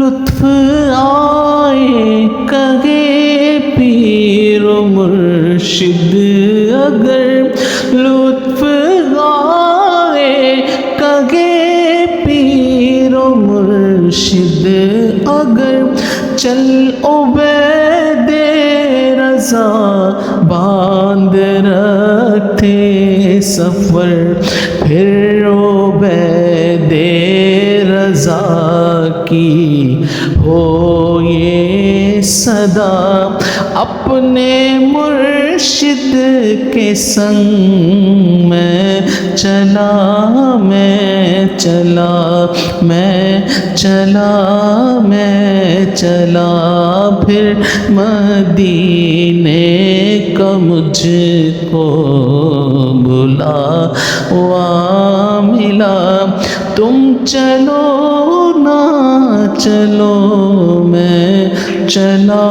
लुत्फ आए कहे पीर मुर्शिद अगर लुत्फ आए कहे पीर मुर्शिद अगर चल उबैदे रज़ा बांध रखते सफ़र फिर उबैदे रज़ा की हो ये सदा अपने मुर्शिद के संग मैं चला फिर मदीने का मुझको बुलावा मिला तुम चलो ना चलो मैं चला